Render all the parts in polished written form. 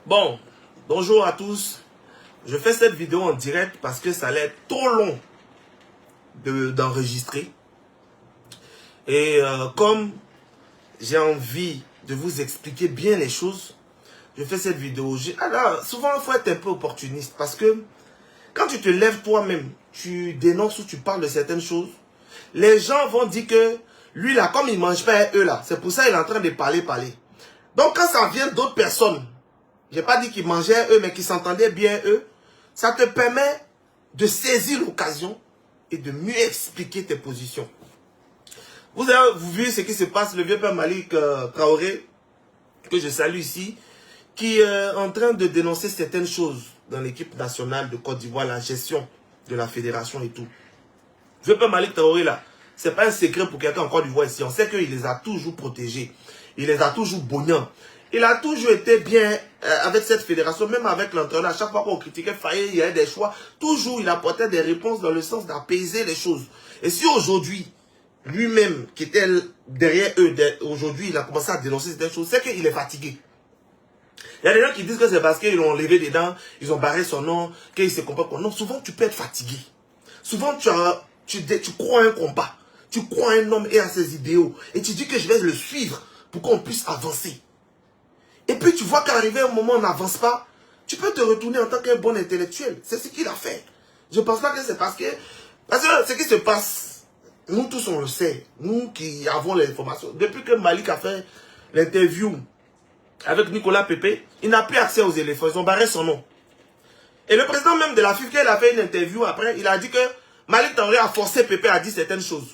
Bon, bonjour à tous. Je fais cette vidéo en direct parce que ça allait être trop long d'enregistrer. Et comme j'ai envie de vous expliquer bien les choses, je fais cette vidéo. Alors, souvent, il faut être un peu opportuniste parce que quand tu te lèves toi-même, tu dénonces ou tu parles de certaines choses, les gens vont dire que lui là, comme il ne mange pas eux là, c'est pour ça qu'il est en train de parler. Donc quand ça vient d'autres personnes, j'ai pas dit qu'ils mangeaient eux, mais qu'ils s'entendaient bien eux, ça te permet de saisir l'occasion et de mieux expliquer tes positions. Vous avez vu ce qui se passe, le vieux père Malik Traoré, que je salue ici, qui est en train de dénoncer certaines choses dans l'équipe nationale de Côte d'Ivoire, la gestion de la fédération et tout. Le vieux père Malik Traoré là, c'est pas un secret pour quelqu'un en Côte d'Ivoire ici. On sait qu'il les a toujours protégés. Il les a toujours bognants. Il a toujours été bien avec cette fédération, même avec l'entraîneur. À chaque fois qu'on critiquait Faye, il y avait des choix. Toujours, il apportait des réponses dans le sens d'apaiser les choses. Et si aujourd'hui, lui-même, qui était derrière eux, aujourd'hui, il a commencé à dénoncer certaines choses, c'est qu'il est fatigué. Il y a des gens qui disent que c'est parce qu'ils l'ont levé des dents, ils ont barré son nom, qu'il se comporte comme... Non, souvent, tu peux être fatigué. Souvent, tu crois à un combat. Tu crois à un homme et à ses idéaux. Et tu dis que je vais le suivre pour qu'on puisse avancer. Et puis tu vois qu'arrivé un moment où on n'avance pas, tu peux te retourner en tant qu'un bon intellectuel. C'est ce qu'il a fait. Je ne pense pas que c'est parce que... Parce que ce qui se passe, nous tous on le sait. Nous qui avons les informations. Depuis que Malik a fait l'interview avec Nicolas Pepe, il n'a plus accès aux éléphants. Ils ont barré son nom. Et le président même de la FIFA, quand il a fait une interview après, il a dit que Malik Traoré a forcé Pepe à dire certaines choses.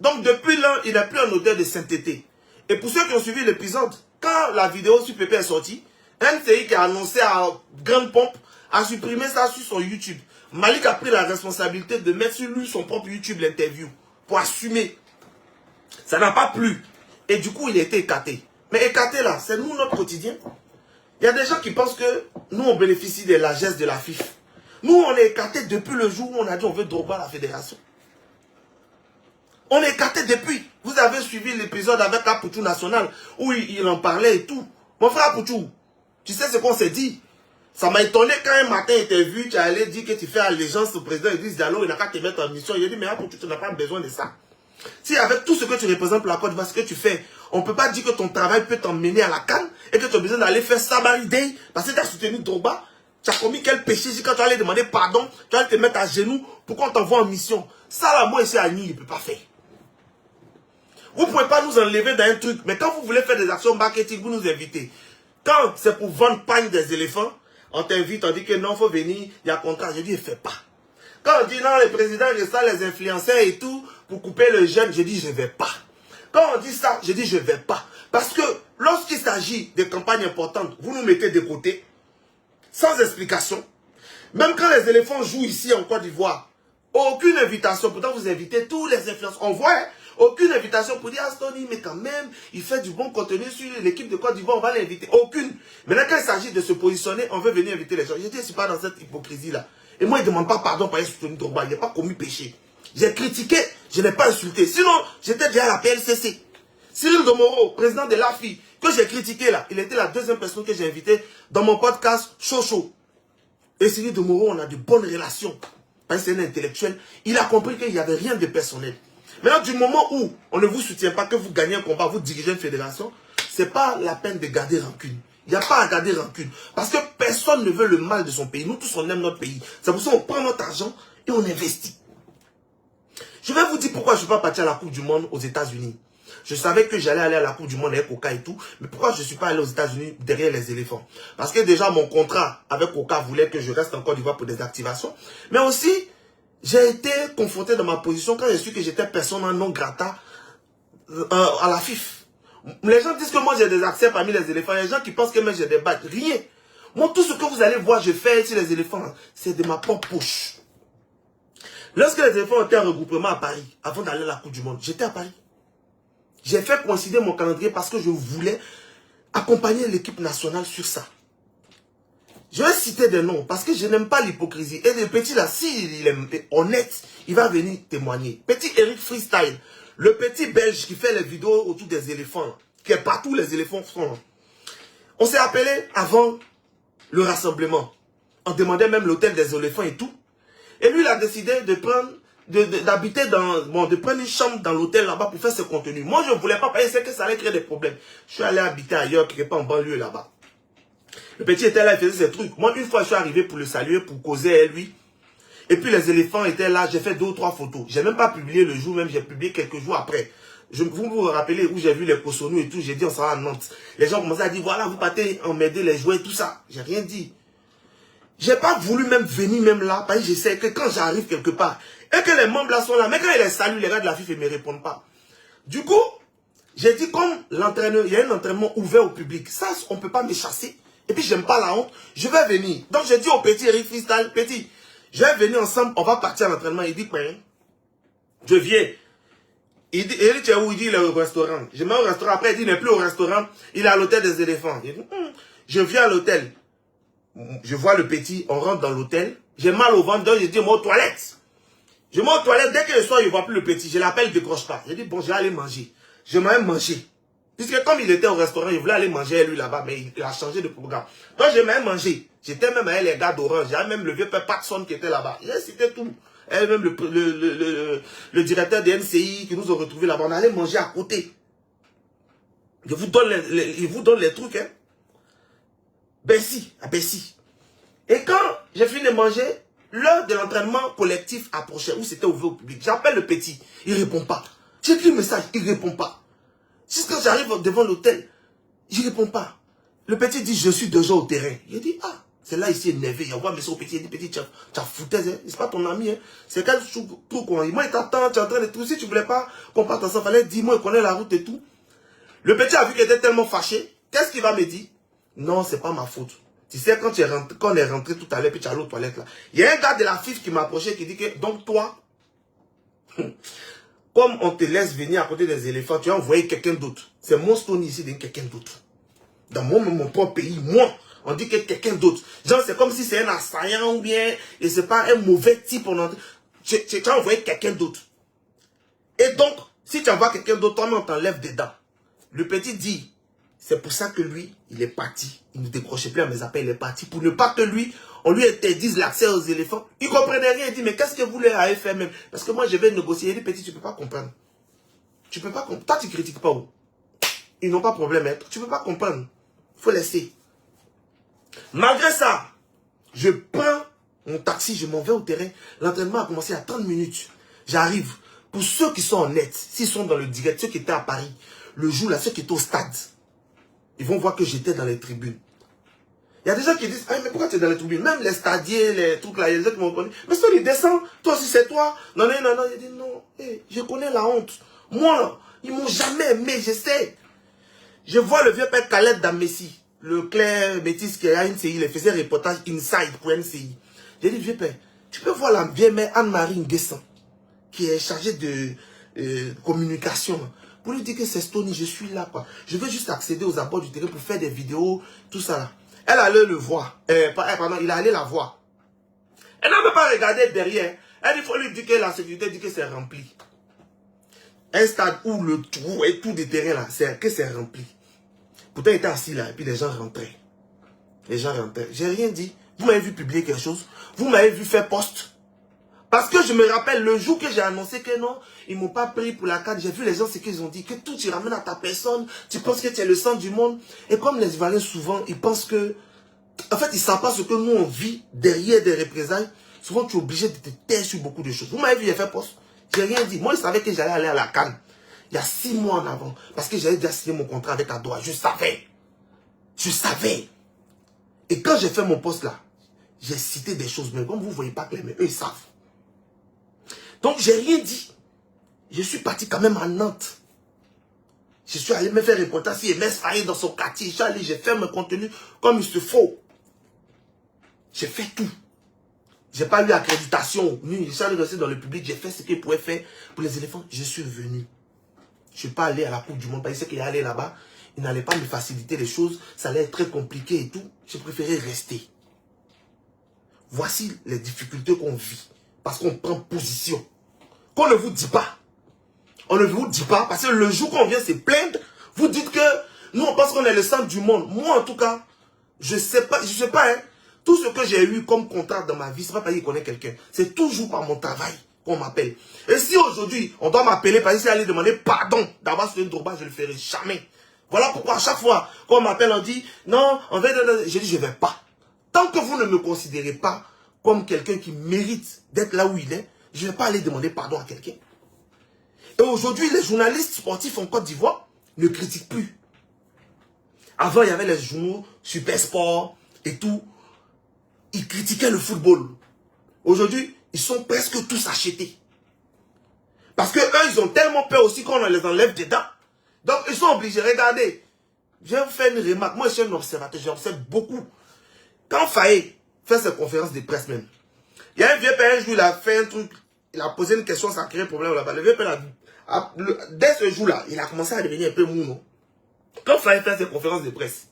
Donc depuis là, il n'a plus un odeur de sainteté. Et pour ceux qui ont suivi l'épisode, quand la vidéo sur Pepe est sortie, NTI qui a annoncé à grande pompe a supprimé ça sur son YouTube. Malik a pris la responsabilité de mettre sur lui son propre YouTube l'interview pour assumer. Ça n'a pas plu. Et du coup, il a été écarté. Mais écarté là, c'est nous notre quotidien. Il y a des gens qui pensent que nous on bénéficie de la largesses de la FIFA. Nous on est écarté depuis le jour où on a dit on veut Drogba à la fédération. On est écarté depuis. Vous avez suivi l'épisode avec Apoutou National où il en parlait et tout. Mon frère Apoutou, tu sais ce qu'on s'est dit? Ça m'a étonné quand un matin il t'a vu, tu allais dire que tu fais allégeance au président Idriss Diallo, il n'a qu'à te mettre en mission. Il a dit mais Apoutou, tu n'as pas besoin de ça. Si avec tout ce que tu représentes pour la Côte d'Ivoire, ce que tu fais, on ne peut pas dire que ton travail peut t'emmener à la canne et que tu as besoin d'aller faire Sabari Day parce que tu as soutenu Drogba. Tu as commis quel péché? Quand tu allais demander pardon, tu allais te mettre à genoux pour qu'on t'envoie en mission. Ça là, moi ici à Nîmes, il ne peut pas faire. Vous ne pouvez pas nous enlever dans un truc. Mais quand vous voulez faire des actions marketing, vous nous invitez. Quand c'est pour vendre pagne des éléphants, on t'invite, on dit que non, il faut venir, il y a contrat. Je dis, ne fais pas. Quand on dit non, les présidents, les influenceurs et tout, pour couper le jeune, je dis, je ne vais pas. Quand on dit ça, je dis, je ne vais pas. Parce que lorsqu'il s'agit de campagnes importantes, vous nous mettez de côté, sans explication. Même quand les éléphants jouent ici en Côte d'Ivoire, aucune invitation. Pourtant, vous invitez tous les influenceurs. On voit, hein, aucune invitation pour dire à Stony, mais quand même, il fait du bon contenu sur l'équipe de Côte d'Ivoire, on va l'inviter. Aucune. Maintenant, quand il s'agit de se positionner, on veut venir inviter les gens. Je dis, je ne suis pas dans cette hypocrisie-là. Et moi, il ne demande pas pardon pour avoir soutenu Drogba. Il n'a pas commis péché. J'ai critiqué, je n'ai pas insulté. Sinon, j'étais déjà à la PLCC. Cyril Domoro, président de l'AFI, que j'ai critiqué là, il était la deuxième personne que j'ai invitée dans mon podcast Chocho. Et Cyril Domoro, on a de bonnes relations. Parce que c'est un intellectuel. Il a compris qu'il n'y avait rien de personnel. Maintenant, du moment où on ne vous soutient pas, que vous gagnez un combat, vous dirigez une fédération, ce n'est pas la peine de garder rancune. Il n'y a pas à garder rancune. Parce que personne ne veut le mal de son pays. Nous tous, on aime notre pays. C'est pour ça qu'on prend notre argent et on investit. Je vais vous dire pourquoi je ne suis pas parti à la Coupe du Monde aux États-Unis. Je savais que j'allais aller à la Coupe du Monde avec Coca et tout. Mais pourquoi je ne suis pas allé aux États-Unis derrière les éléphants? Parce que déjà, mon contrat avec Coca voulait que je reste en Côte d'Ivoire pour des activations. Mais aussi, j'ai été confronté dans ma position quand j'ai su que j'étais persona non grata à la FIFA. Les gens disent que moi j'ai des accès parmi les éléphants. Il y a des gens qui pensent que moi j'ai des bagues. Rien. Moi, tout ce que vous allez voir, je fais sur les éléphants, c'est de ma propre poche. Lorsque les éléphants étaient en regroupement à Paris, avant d'aller à la Coupe du Monde, j'étais à Paris. J'ai fait coïncider mon calendrier parce que je voulais accompagner l'équipe nationale sur ça. Je vais citer des noms parce que je n'aime pas l'hypocrisie. Et le petit là, s'il est honnête, il va venir témoigner. Petit Eric Freestyle, le petit belge qui fait les vidéos autour des éléphants, qui est partout les éléphants sont. On s'est appelé avant le rassemblement. On demandait même l'hôtel des éléphants et tout. Et lui, il a décidé de prendre, d'habiter de prendre une chambre dans l'hôtel là-bas pour faire ses contenus. Moi, je ne voulais pas payer, c'est que ça allait créer des problèmes. Je suis allé habiter ailleurs, quelque part en banlieue là-bas. Le petit était là, il faisait ses trucs. Moi, une fois, je suis arrivé pour le saluer, pour causer avec lui. Et puis, les éléphants étaient là, j'ai fait 2 ou 3 photos. J'ai même pas publié le jour même, j'ai publié quelques jours après. Vous vous rappelez où j'ai vu les Cossonous et tout, j'ai dit on s'en va à Nantes. Les gens commençaient à dire, voilà, vous partez en m'aider les jouets, tout ça. J'ai rien dit. J'ai pas voulu même venir même là, parce que je sais que quand j'arrive quelque part, et que les membres là sont là, mais quand ils les saluent, les gars de la FIFA ne me répondent pas. Du coup, j'ai dit comme l'entraîneur, il y a un entraînement ouvert au public. Ça, on ne peut pas me chasser. Et puis, j'aime pas la honte. Je vais venir. Donc, j'ai dit au petit Eric Freestyle, petit, je vais venir ensemble, on va partir à l'entraînement. Il dit, je viens. Il dit, tu es où? Il dit, il est au restaurant. Je mets au restaurant. Après, il dit, il n'est plus au restaurant. Il est à l'hôtel des éléphants. Il dit, je viens à l'hôtel. Je vois le petit, on rentre dans l'hôtel. J'ai mal au ventre, donc je dis, moi aux toilettes. Je vais aux toilettes, dès que je sors, je ne vois plus le petit. Je l'appelle, il ne décroche pas. Je dis, bon, je vais aller manger. Je m'en vais manger. Puisque comme il était au restaurant, il voulait aller manger lui là-bas, mais il a changé de programme. Donc je m'en vais manger. J'étais même avec les gars d'Orange. J'avais même le vieux père Patson qui était là-bas. C'était tout. Et même le directeur de NCI qui nous a retrouvés là-bas. On allait manger à côté. Il vous donne les trucs, hein. Bercy, à Bercy. Et quand j'ai fini de manger, l'heure de l'entraînement collectif approchait, où c'était ouvert au public. J'appelle le petit, il ne répond pas. J'écris le message, il ne répond pas. Jusqu'à quand j'arrive devant l'hôtel, il ne répond pas. Le petit dit, je suis déjà au terrain. Il dit, ah, c'est là ici énervé. Il envoie un message au petit, il dit, petit, tu as foutaise, hein? C'est pas ton ami. Hein? C'est quel truc, quoi. Moi, il t'attend, tu es en train de tout. Si tu ne voulais pas qu'on parte ensemble, fallait dire, moi, il connaît la route et tout. Le petit a vu qu'il était tellement fâché. Qu'est-ce qu'il va me dire? Non, c'est pas ma faute. Tu sais, quand on est rentré tout à l'heure, puis tu es allé aux toilettes là. Il y a un gars de la FIF qui m'a approché, qui dit que, donc toi, comme on te laisse venir à côté des éléphants, tu as envoyé quelqu'un d'autre. C'est mon stone ici de quelqu'un d'autre. Dans mon propre pays, moi, on dit que quelqu'un d'autre. Genre, c'est comme si c'est un assaillant ou bien, et c'est pas un mauvais type. Tu as envoyé quelqu'un d'autre. Et donc, si tu envoies quelqu'un d'autre, toi, on t'enlève dedans. Le petit dit, c'est pour ça que lui, il est parti. Il ne décrochait plus à mes appels, il est parti. Pour ne pas que lui, on lui interdise l'accès aux éléphants. Il ne comprenait rien. Il dit, mais qu'est-ce que vous leur avez fait même? Parce que moi, je vais négocier. Il dit, petit, tu ne peux pas comprendre. Tu ne peux pas comprendre. Toi, tu ne critiques pas. Où? Ils n'ont pas de problème. Hein? Tu ne peux pas comprendre. Il faut laisser. Malgré ça, je prends mon taxi, je m'en vais au terrain. L'entraînement a commencé à 30 minutes. J'arrive. Pour ceux qui sont en net, s'ils sont dans le direct, ceux qui étaient à Paris, le jour là, ceux qui étaient au stade, ils vont voir que j'étais dans les tribunes. Il y a des gens qui disent, ah, mais pourquoi tu es dans les tribunes? Même les stadiers, les trucs là, il y a des gens qui m'ont connu. Mais si il descend, toi aussi c'est toi. Non, non, non, non. Il dit, non, hey, je connais la honte. Moi, ils m'ont jamais aimé, je sais. Je vois le vieux père Khaled d'Amessi, le clerc métis qui est à NCI, il faisait reportage inside pour NCI. J'ai dit, vieux père, tu peux voir la vieille mère Anne-Marie Nguessan, qui est chargée de communication. Pour lui dire que c'est Stony, je suis là, quoi. Je veux juste accéder aux abords du terrain pour faire des vidéos, tout ça là. Elle allait le voir. Pardon, il allait la voir. Elle n'a même pas regardé derrière. Elle, il faut lui dire que la sécurité dit que c'est rempli. Un stade où le trou et tout des terrains là, c'est que c'est rempli. Pourtant, il était assis là, et puis les gens rentraient. Les gens rentraient. J'ai rien dit. Vous m'avez vu publier quelque chose. Vous m'avez vu faire post. Parce que je me rappelle le jour que j'ai annoncé que non, ils ne m'ont pas pris pour la carte. J'ai vu les gens ce qu'ils ont dit, que tout tu ramènes à ta personne, tu penses que tu es le centre du monde. Et comme les Ivoiriens souvent, ils pensent que, en fait, ils ne savent pas ce que nous on vit derrière des représailles. Souvent, tu es obligé de te taire sur beaucoup de choses. Vous m'avez vu, j'ai fait poste. J'ai rien dit. Moi, je savais que j'allais aller à la CAN. Il y a 6 mois en avant. Parce que j'avais déjà signé mon contrat avec Adoua. Je savais. Je savais. Et quand j'ai fait mon poste là, j'ai cité des choses. Mais comme vous ne voyez pas clair, mais eux, ils savent. Donc, j'ai rien dit. Je suis parti quand même à Nantes. Je suis allé me faire reportage si MS Faye dans son quartier. Je suis allé, j'ai fait mon contenu comme il se faut. J'ai fait tout. J'ai pas eu accréditation. Je suis allé rester dans le public. J'ai fait ce qu'il pouvait faire pour les éléphants. Je suis revenu. Je ne suis pas allé à la Coupe du Monde. Parce qu'il allait là-bas. Il n'allait pas me faciliter les choses. Ça allait être très compliqué et tout. J'ai préféré rester. Voici les difficultés qu'on vit. Parce qu'on prend position. Qu'on ne vous dit pas. On ne vous dit pas. Parce que le jour qu'on vient se plaindre, vous dites que nous on pense qu'on est le centre du monde. Moi en tout cas, Je sais pas, hein. Tout ce que j'ai eu comme contact dans ma vie, c'est pas parce qu'il connaît quelqu'un. C'est toujours par mon travail qu'on m'appelle. Et si aujourd'hui, on doit m'appeler parce que si aller demander pardon d'avoir sur une Drogba, je le ferai jamais. Voilà pourquoi à chaque fois qu'on m'appelle, on dit, non, on va... Je dis, je vais pas. Tant que vous ne me considérez pas comme quelqu'un qui mérite d'être là où il est, je ne vais pas aller demander pardon à quelqu'un. Et aujourd'hui, les journalistes sportifs en Côte d'Ivoire ne critiquent plus. Avant, il y avait les journaux Super Sport et tout. Ils critiquaient le football. Aujourd'hui, ils sont presque tous achetés. Parce que eux, ils ont tellement peur aussi qu'on les enlève dedans. Donc, ils sont obligés. Regardez, je vais vous faire une remarque. Moi, je suis un observateur. J'observe beaucoup. Quand Faye fait ses conférences de presse même, il y a un vieux père, un jour, il a fait un truc. Il a posé une question, ça a créé un problème là-bas. Le vieux père, dès ce jour-là, il a commencé à devenir un peu mou, non? Quand Faye fait ses conférences de presse,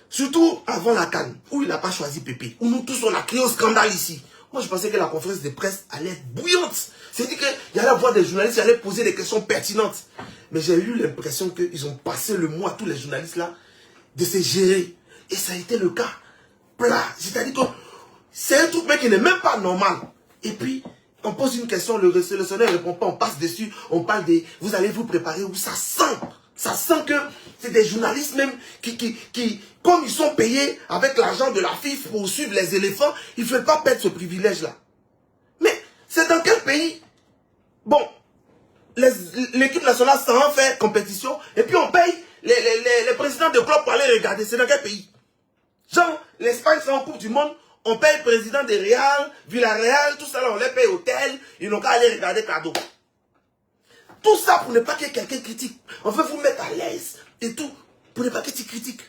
surtout avant la CAN, où il n'a pas choisi Pépé, où nous tous on a créé un scandale ici. Moi je pensais que la conférence de presse allait être bouillante. C'est-à-dire qu'il y allait avoir des journalistes qui allaient poser des questions pertinentes. Mais j'ai eu l'impression qu'ils ont passé le mois, tous les journalistes là, de se gérer. Et ça a été le cas plat. C'est-à-dire que c'est un truc qui n'est même pas normal. Et puis, on pose une question, le sélectionneur ne répond pas, on passe dessus, on parle des... Vous allez vous préparer où ça sent. Ça sent que c'est des journalistes même qui, comme ils sont payés avec l'argent de la FIFA pour suivre les éléphants, ils ne veulent pas perdre ce privilège-là. Mais c'est dans quel pays? Bon, l'équipe nationale s'en fait compétition et puis on paye les présidents de club pour aller regarder. C'est dans quel pays? Genre, l'Espagne c'est en Coupe du Monde, on paye le président de Real, Villarreal, tout ça là, on les paye hôtel, ils n'ont qu'à aller regarder cadeau. Tout ça pour ne pas que quelqu'un critique. On veut vous mettre à l'aise et tout. Pour ne pas que tu critiques.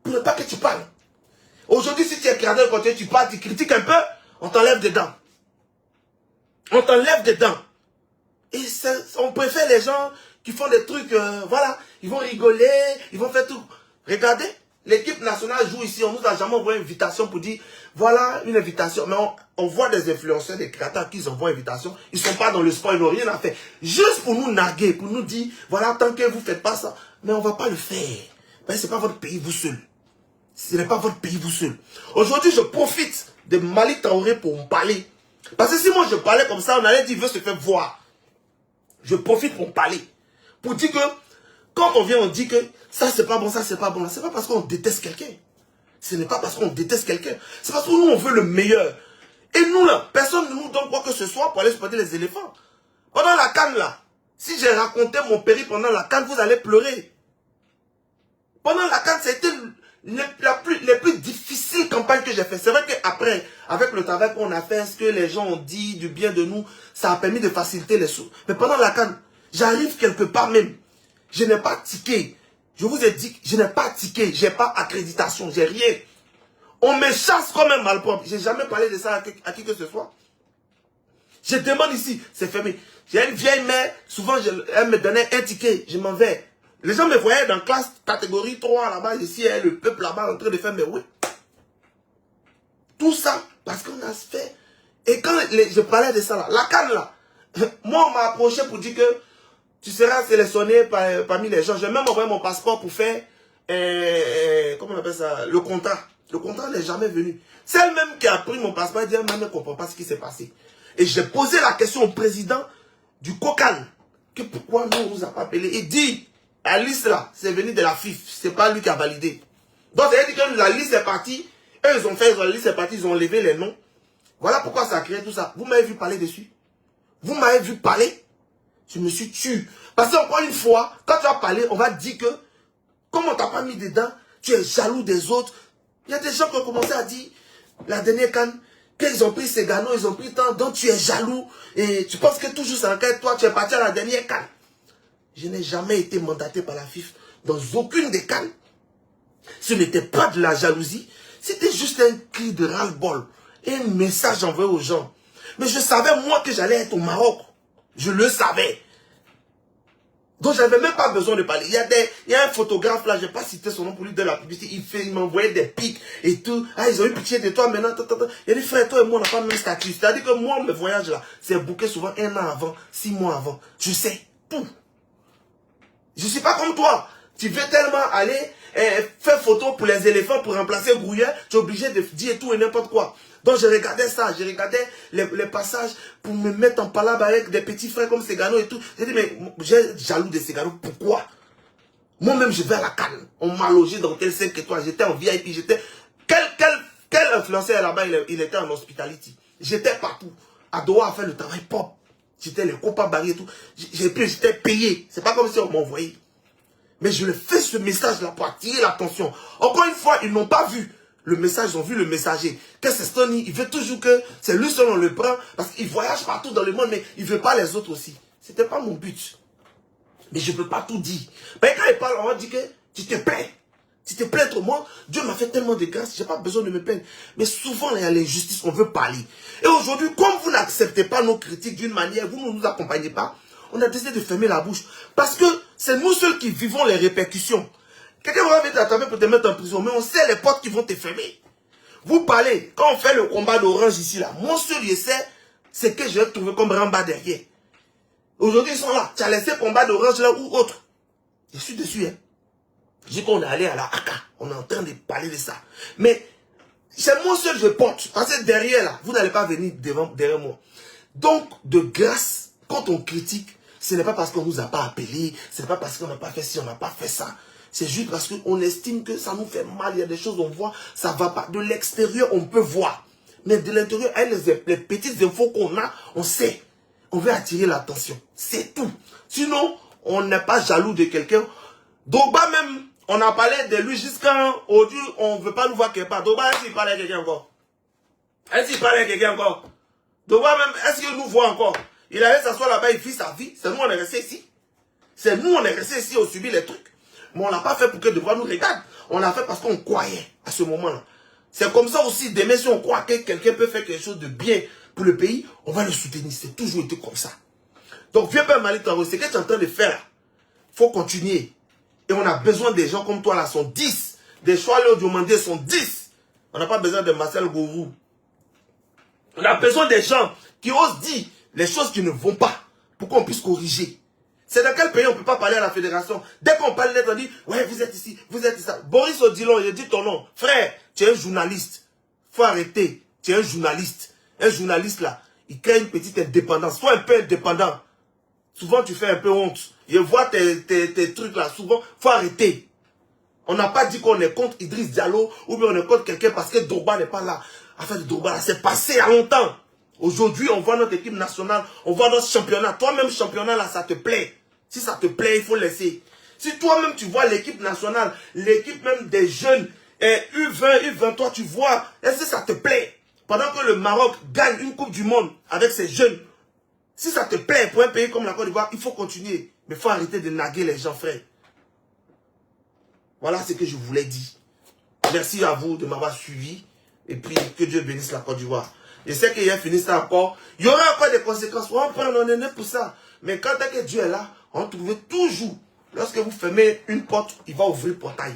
Pour ne pas que tu parles. Aujourd'hui, si tu es créateur quand tu parles, tu critiques un peu, on t'enlève dedans. On t'enlève dedans. Et on préfère les gens qui font des trucs, voilà, ils vont rigoler, ils vont faire tout. Regardez, l'équipe nationale joue ici, on nous a jamais envoyé une invitation pour dire, voilà une invitation. Mais on voit des influenceurs, des créateurs qui envoient une invitation, ils ne sont pas dans le sport, ils n'ont rien à faire. Juste pour nous narguer, pour nous dire, voilà, tant que vous ne faites pas ça, mais on ne va pas le faire. Parce que ce n'est pas votre pays, vous seul. Ce n'est pas votre pays, vous seul. Aujourd'hui, je profite de Malick Traoré pour me parler. Parce que si moi je parlais comme ça, on allait dire, il veut se faire voir. Je profite pour me parler. Pour dire que, quand on vient, on dit que ça c'est pas bon, ça c'est pas bon. C'est pas parce qu'on déteste quelqu'un. Ce n'est pas parce qu'on déteste quelqu'un. C'est parce que nous, on veut le meilleur. Et nous, là, personne ne nous donne quoi que ce soit pour aller exploiter les éléphants. Pendant la CAN, là, si j'ai raconté mon périple pendant la CAN, vous allez pleurer. Pendant la CAN, c'était les plus difficiles campagnes que j'ai fait. C'est vrai qu'après, avec le travail qu'on a fait, ce que les gens ont dit du bien de nous, ça a permis de faciliter les choses. Mais pendant la CAN, j'arrive quelque part même. Je n'ai pas tiqué. Je vous ai dit, je n'ai pas tiqué. Je n'ai pas accréditation. J'ai rien. On me chasse comme un malpropre. Je n'ai jamais parlé de ça à qui que ce soit. Je demande ici, c'est fermé. J'ai une vieille mère, souvent elle me donnait un ticket, je m'en vais. Les gens me voyaient dans classe catégorie 3 là-bas, ici, le peuple là-bas en train de faire mes oui. Tout ça, parce qu'on a fait. Et quand je parlais de ça là, la CAN là, moi on m'a approché pour dire que tu seras sélectionné parmi les gens. J'ai même envoyé mon passeport pour faire, comment on appelle ça, le contrat. Le contrat n'est jamais venu. C'est elle-même qui a pris mon passeport et dit, elle ne comprend pas ce qui s'est passé. Et j'ai posé la question au président du COCAN, que pourquoi nous, on ne nous a pas appelé. Il dit, la liste là, c'est venu de la FIF, c'est pas lui qui a validé. Donc, ça veut dire que la liste est partie, eux, ils ont fait, la liste est partie, ils ont levé les noms. Voilà pourquoi ça a créé tout ça. Vous m'avez vu parler dessus. Vous m'avez vu parler. Je me suis tué. Parce qu'encore une fois, quand tu vas parler, on va dire que, comme on t'a pas mis dedans, tu es jaloux des autres. Il y a des gens qui ont commencé à dire, la dernière canne, qu'ils ont pris ces gagnants, ils ont pris tant, donc tu es jaloux. Et tu penses que toujours c'est encore toi, tu es parti à la dernière canne. Je n'ai jamais été mandaté par la FIFA dans aucune des cannes. Ce n'était pas de la jalousie, c'était juste un cri de ras-le-bol. Et un message envoyé aux gens. Mais je savais moi que j'allais être au Maroc. Je le savais. Donc, je n'avais même pas besoin de parler. Il y a un photographe là, je n'ai pas cité son nom pour lui donner la publicité. Il m'envoyait des pics et tout. Ah, ils ont eu pitié de toi maintenant. Il a dit, frère, toi et moi, on n'a pas le même statut. C'est-à-dire que moi, mes voyages là, c'est booké souvent 1 an avant, 6 mois avant. Je sais tout. Je ne suis pas comme toi. Tu veux tellement aller faire photo pour les éléphants pour remplacer Grouillet, tu es obligé de dire tout et n'importe quoi. Donc je regardais ça, je regardais les passages pour me mettre en palabre avec des petits frères comme Segano et tout. J'ai dit, mais j'ai jaloux de Segano, pourquoi? Moi-même, je vais à la Cannes. On m'a logé dans tel 5 étoiles, j'étais en VIP, j'étais... Quel influenceur là-bas, il était en hospitality. J'étais partout. À Doha à faire le travail propre. J'étais les copains barrés et tout. J'étais payé. C'est pas comme si on m'envoyait. Mais je le fais ce message-là pour attirer l'attention. Encore une fois, ils n'ont pas vu le message, ils ont vu le messager. Qu'est-ce que c'est Stony? Il veut toujours que c'est lui seul on le prend parce qu'il voyage partout dans le monde, mais il ne veut pas les autres aussi. C'était pas mon but. Mais je ne peux pas tout dire. Mais quand il parle, on va dire que tu te plains. Tu te plains trop. Moi, Dieu m'a fait tellement de grâce, je n'ai pas besoin de me plaindre. Mais souvent, il y a l'injustice, on veut parler. Et aujourd'hui, comme vous n'acceptez pas nos critiques d'une manière, vous ne nous accompagnez pas, on a décidé de fermer la bouche. Parce que c'est nous seuls qui vivons les répercussions. Quelqu'un va venir t'attraper pour te mettre en prison, mais on sait les portes qui vont te fermer. Vous parlez, quand on fait le combat d'Orange ici, là, mon seul essai, c'est que je vais trouver comme Ramba derrière. Aujourd'hui, ils sont là. Tu as laissé combat d'Orange là ou autre. Je suis dessus, hein. Je dis qu'on est allé à la AK. On est en train de parler de ça. Mais c'est moi seul je porte. Parce que derrière là, vous n'allez pas venir derrière moi. Donc, de grâce, quand on critique, ce n'est pas parce qu'on ne nous a pas appelés, ce n'est pas parce qu'on n'a pas fait ci, on n'a pas fait ça. C'est juste parce qu'on estime que ça nous fait mal. Il y a des choses on voit, ça ne va pas. De l'extérieur, on peut voir. Mais de l'intérieur, les petites infos qu'on a, on sait. On veut attirer l'attention. C'est tout. Sinon, on n'est pas jaloux de quelqu'un. Drogba même, on a parlé de lui jusqu'à aujourd'hui, on ne veut pas nous voir quelque part. Drogba, est-ce qu'il parle à quelqu'un encore? Est-ce qu'il parle à quelqu'un encore? Drogba même, est-ce qu'il nous voit encore? Il allait s'asseoir là-bas, il fit sa vie. C'est nous, on est restés ici. C'est nous, on est restés ici, on subit les trucs. Mais on ne l'a pas fait pour que Drogba nous regarde. On l'a fait parce qu'on croyait à ce moment-là. C'est comme ça aussi, demain, si on croit que quelqu'un peut faire quelque chose de bien pour le pays, on va le soutenir. C'est toujours été comme ça. Donc, vieux père Malick Traoré, ce que tu es en train de faire, il faut continuer. Et on a besoin des gens comme toi là, sont 10. Des choix Léo Diomandé sont 10. On n'a pas besoin de Marcel Gourou. On a besoin des gens qui osent dire les choses qui ne vont pas pour qu'on puisse corriger. C'est dans quel pays on ne peut pas parler à la fédération? Dès qu'on parle net, on dit, ouais, vous êtes ici, vous êtes ici. Boris Odilon, il dit ton nom. Frère, tu es un journaliste. Il faut arrêter. Tu es un journaliste. Un journaliste là, il crée une petite indépendance. Sois un peu indépendant. Souvent, tu fais un peu honte. Je vois tes trucs là. Souvent, il faut arrêter. On n'a pas dit qu'on est contre Idriss Diallo ou bien on est contre quelqu'un parce que Drogba n'est pas là. Affaire de Drogba, c'est passé il y a longtemps. Aujourd'hui, on voit notre équipe nationale, on voit notre championnat. Toi-même, championnat là, ça te plaît. Si ça te plaît, il faut laisser. Si toi-même, tu vois l'équipe nationale, l'équipe même des jeunes, U20, U23, tu vois, est-ce que ça te plaît? Pendant que le Maroc gagne une Coupe du Monde avec ses jeunes, si ça te plaît pour un pays comme la Côte d'Ivoire, il faut continuer. Mais il faut arrêter de naguer les gens, frère. Voilà ce que je voulais dire. Merci à vous de m'avoir suivi. Et puis, que Dieu bénisse la Côte d'Ivoire. Je sais qu'il y a fini ça encore. Il y aura encore des conséquences. On prend on est né pour ça. Mais quand Dieu est là, on trouve toujours. Lorsque vous fermez une porte, il va ouvrir le portail.